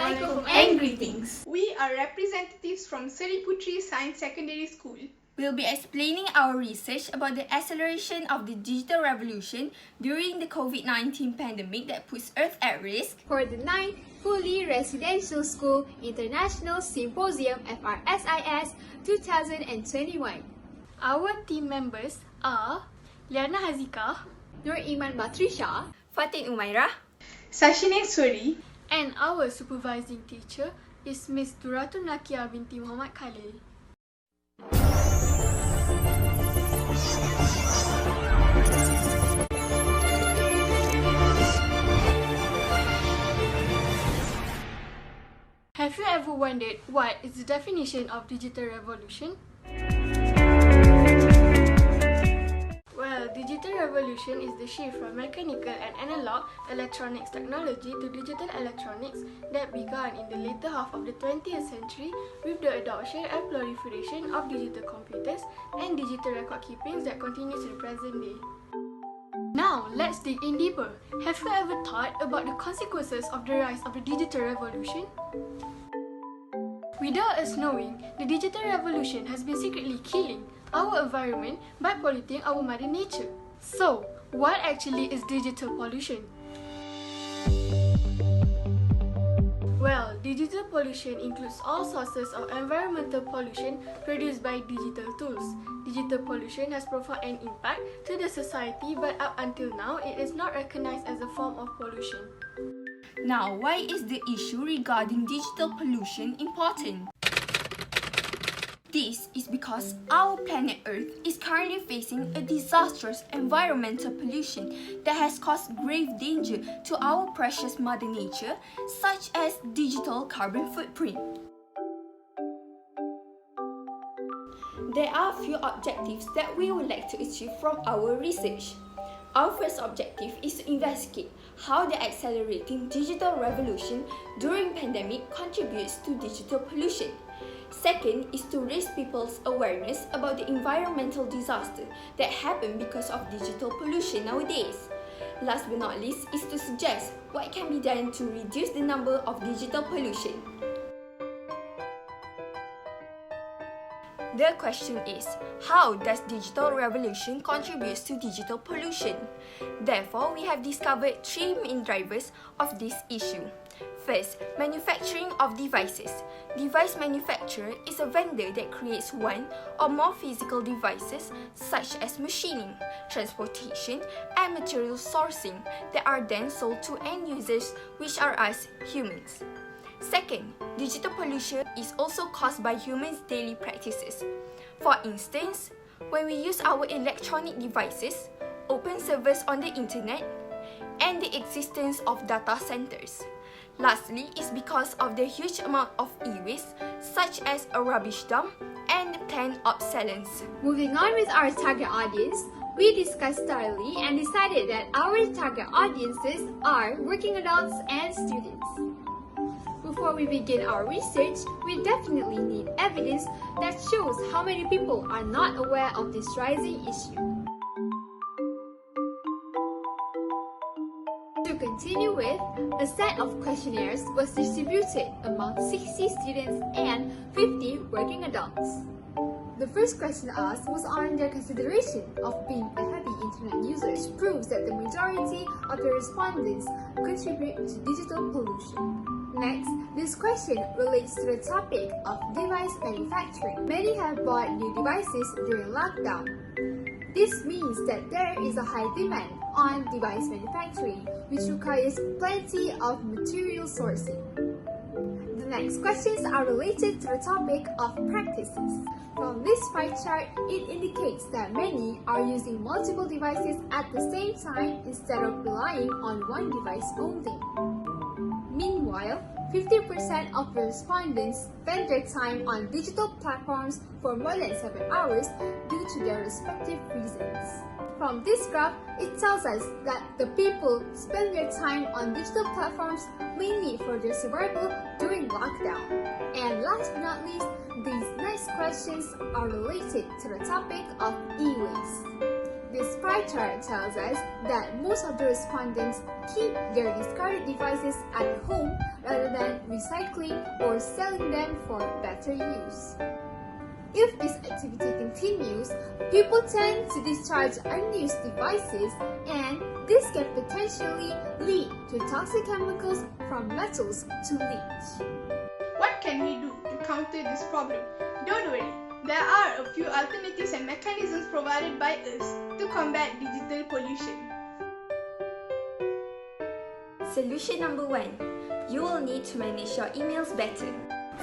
Assalamualaikum and greetings. We are representatives from Seri Puteri Science Secondary School. We'll be explaining our research about the acceleration of the digital revolution during the COVID-19 pandemic that puts Earth at risk for the 9th Fully Residential School International Symposium Frsis 2021. Our team members are Lyana Haziqah, Nur Iman Batrisyia, Fatin Umairah, Sashineswary, and our supervising teacher is Miss Duratul Naqiah binti Muhammad Khalil. Have you ever wondered what is the definition of digital revolution? Well, digital revolution is the shift from mechanical and analog electronics technology to digital electronics that began in the later half of the 20th century with the adoption and proliferation of digital computers and digital record keepings that continue to the present day. Now, let's dig in deeper. Have you ever thought about the consequences of the rise of the digital revolution? Without us knowing, the digital revolution has been secretly killing our environment by polluting our mother nature. So, what actually is digital pollution? Well, digital pollution includes all sources of environmental pollution produced by digital tools. Digital pollution has profound an impact to the society, but up until now, it is not recognized as a form of pollution. Now, why is the issue regarding digital pollution important? This is because our planet Earth is currently facing a disastrous environmental pollution that has caused grave danger to our precious Mother Nature, such as digital carbon footprint. There are a few objectives that we would like to achieve from our research. Our first objective is to investigate how the accelerating digital revolution during pandemic contributes to digital pollution. Second is to raise people's awareness about the environmental disaster that happen because of digital pollution nowadays. Last but not least is to suggest what can be done to reduce the number of digital pollution. The question is, how does digital revolution contribute to digital pollution? Therefore, we have discovered three main drivers of this issue. First, manufacturing of devices. Device manufacturer is a vendor that creates one or more physical devices such as machining, transportation, and material sourcing that are then sold to end users, which are us humans. Second, digital pollution is also caused by humans' daily practices. For instance, when we use our electronic devices, open servers on the internet, and the existence of data centers. Lastly is because of the huge amount of e-waste, such as a rubbish dump and planned obsolescence. Moving on with our target audience, we discussed thoroughly and decided that our target audiences are working adults and students. Before we begin our research, we definitely need evidence that shows how many people are not aware of this rising issue. To continue with, a set of questionnaires was distributed among 60 students and 50 working adults. The first question asked was on their consideration of being a heavy internet user, which proves that the majority of the respondents contribute to digital pollution. Next, this question relates to the topic of device manufacturing. Many have bought new devices during lockdown. This means that there is a high demand on device manufacturing, which requires plenty of material sourcing. The next questions are related to the topic of practices. From this pie chart, it indicates that many are using multiple devices at the same time instead of relying on one device only. Meanwhile, 50% of the respondents spend their time on digital platforms for more than 7 hours due to their respective reasons. From this graph, it tells us that the people spend their time on digital platforms mainly for their survival during lockdown. And last but not least, these next questions are related to the topic of e-waste. This pie chart tells us that most of the respondents keep their discarded devices at home rather than recycling or selling them for better use. If this activity continues, people tend to discharge unused devices, and this can potentially lead to toxic chemicals from metals to leach. What can we do to counter this problem? Don't worry, there are a few alternatives and mechanisms provided by us to combat digital pollution. Solution number 1. You will need to manage your emails better.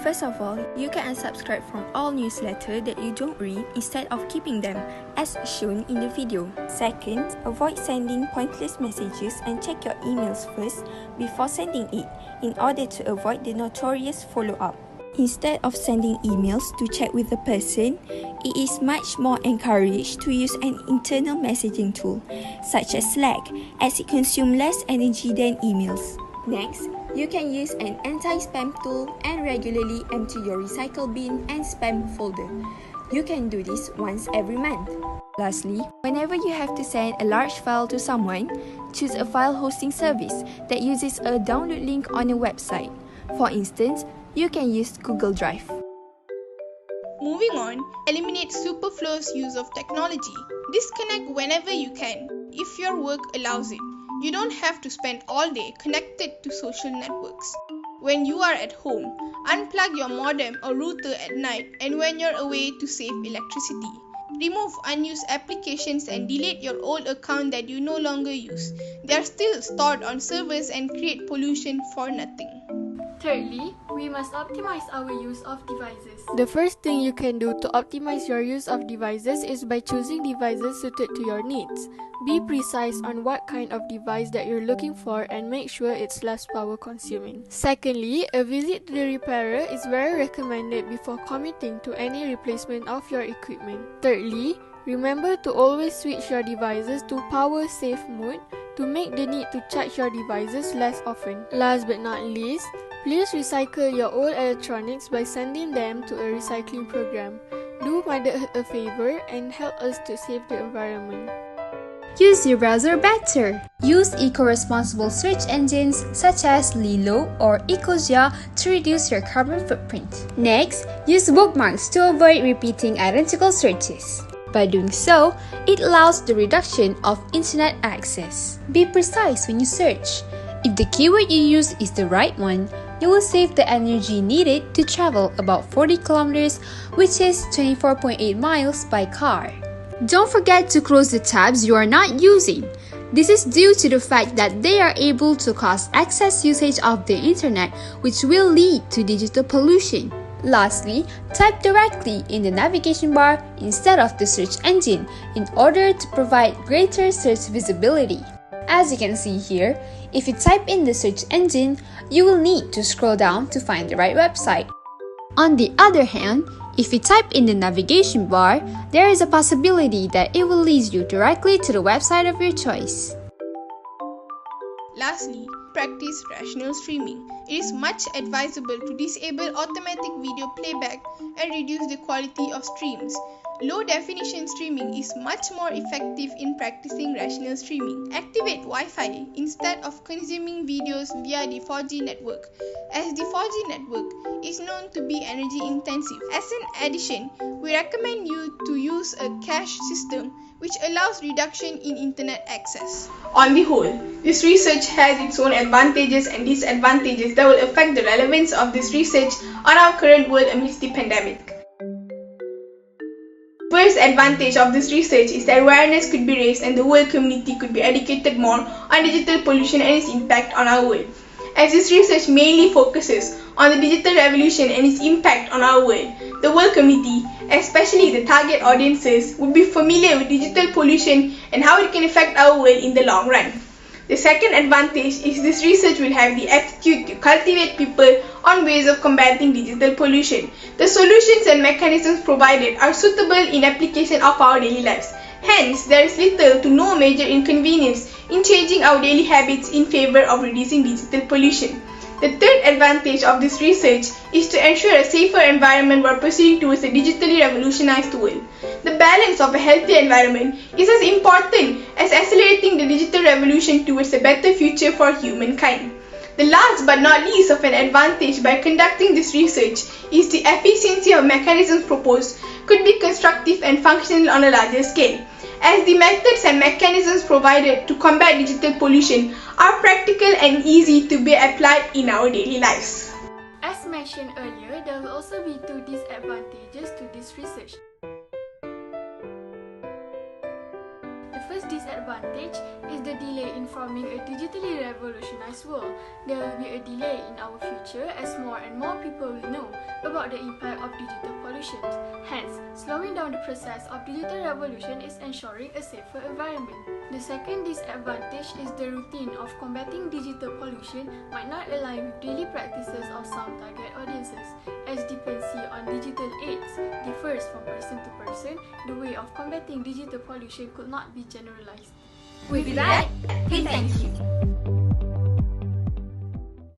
First of all, you can unsubscribe from all newsletters that you don't read instead of keeping them, as shown in the video. Second, avoid sending pointless messages and check your emails first before sending it in order to avoid the notorious follow-up. Instead of sending emails to chat with the person, it is much more encouraged to use an internal messaging tool, such as Slack, as it consumes less energy than emails. Next, you can use an anti-spam tool and regularly empty your recycle bin and spam folder. You can do this once every month. Lastly, whenever you have to send a large file to someone, choose a file hosting service that uses a download link on a website. For instance, you can use Google Drive. Moving on, eliminate superfluous use of technology. Disconnect whenever you can, if your work allows it. You don't have to spend all day connected to social networks. When you are at home, unplug your modem or router at night and when you're away to save electricity. Remove unused applications and delete your old account that you no longer use. They are still stored on servers and create pollution for nothing. Thirdly, we must optimize our use of devices. The first thing you can do to optimize your use of devices is by choosing devices suited to your needs. Be precise on what kind of device that you're looking for and make sure it's less power consuming. Secondly, a visit to the repairer is very recommended before committing to any replacement of your equipment. Thirdly, remember to always switch your devices to power safe mode to make the need to charge your devices less often. Last but not least, please recycle your old electronics by sending them to a recycling program. Do Mother Earth a favor and help us to save the environment. Use your browser better. Use eco-responsible search engines such as Lilo or Ecosia to reduce your carbon footprint. Next, use bookmarks to avoid repeating identical searches. By doing so, it allows the reduction of internet access. Be precise when you search. If the keyword you use is the right one, you will save the energy needed to travel about 40 kilometers, which is 24.8 miles by car. Don't forget to close the tabs you are not using. This is due to the fact that they are able to cause excess usage of the internet, which will lead to digital pollution. Lastly, type directly in the navigation bar instead of the search engine in order to provide greater search visibility. As you can see here, if you type in the search engine, you will need to scroll down to find the right website. On the other hand, if you type in the navigation bar, there is a possibility that it will lead you directly to the website of your choice. Lastly, practice rational streaming. It is much advisable to disable automatic video playback and reduce the quality of streams. Low-definition streaming is much more effective in practicing rational streaming. Activate Wi-Fi instead of consuming videos via the 4G network, as the 4G network is known to be energy intensive. As an addition, we recommend you to use a cache system which allows reduction in internet access. On the whole, this research has its own advantages and disadvantages that will affect the relevance of this research on our current world amidst the pandemic. First advantage of this research is that awareness could be raised and the world community could be educated more on digital pollution and its impact on our world. As this research mainly focuses on the digital revolution and its impact on our world, the world community, especially the target audiences, would be familiar with digital pollution and how it can affect our world in the long run. The second advantage is this research will have the aptitude to cultivate people on ways of combating digital pollution. The solutions and mechanisms provided are suitable in application of our daily lives. Hence, there is little to no major inconvenience in changing our daily habits in favor of reducing digital pollution. The third advantage of this research is to ensure a safer environment while proceeding towards a digitally revolutionized world. The balance of a healthy environment is as important as accelerating the digital revolution towards a better future for humankind. The last but not least of an advantage by conducting this research is the efficiency of mechanisms proposed could be constructive and functional on a larger scale, as the methods and mechanisms provided to combat digital pollution are practical and easy to be applied in our daily lives. As mentioned earlier, there will also be two disadvantages to this research. The first disadvantage is the delay in forming a digitally revolutionized world. There will be a delay in our future as more and more people will know about the impact of digital pollution. Hence, slowing down the process of digital revolution is ensuring a safer environment. The second disadvantage is the routine of combating digital pollution might not align with daily practices of some target audiences. As dependency on digital aids differs from person to person, the way of combating digital pollution could not be generalized. With that, we thank you.